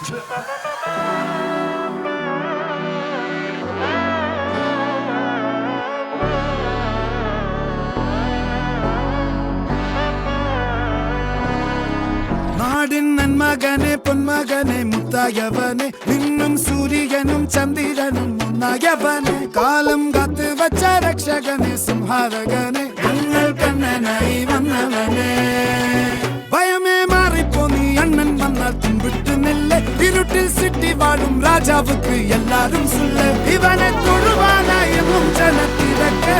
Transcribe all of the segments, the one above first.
നാടിൻ നന്മകനെ പൊന്മകനെ മുത്തായവനെ നിന്നും സൂര്യനും ചന്ദ്രനും ഒന്നായവനെ കാലം കാത്ത് വച്ച രക്ഷകനെ സംഹാരകനെ ഞങ്ങൾ കണ്ണനായി വന്നവനെ ഭയമേ മാറിപ്പോ നീ അണ്ണൻ വന്നാൽ തുമ്പിട്ട് നെല്ല് ഇരുട്ടിൽ സിറ്റി വാഴും രാജാവുക്ക് എല്ലാരും സുല്ല് ഇവനെ തൊഴുവാനായി ജനത്തിരക്ക്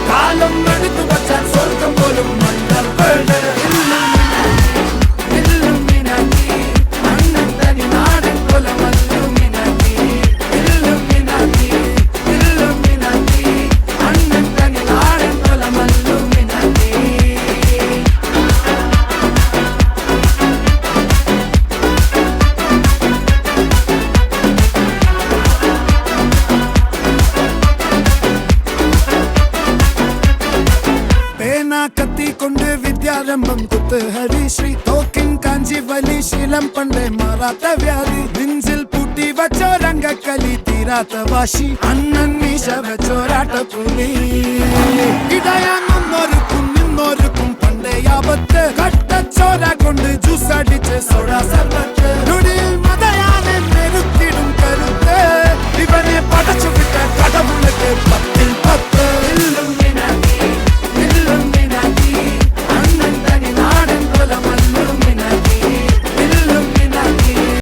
കാലം എടുത്തു വച്ചാൽ സ്വർഗം പോലും മണ്ണൽ വീട് കത്തിക്കൊണ്ട് വിദ്യാരംഭം കുത്ത് ഹരിശ്രീ തോക്കിൻ കാഞ്ചി വലി ശീലം പണ്ടേ മാറാത്ത വ്യാധി നെഞ്ചിൽ പൂട്ടി വച്ചോ രംഗക്കലി തീരാത്ത വാശി അണ്ണൻ മീശ വെച്ചോരാട്ട പുലി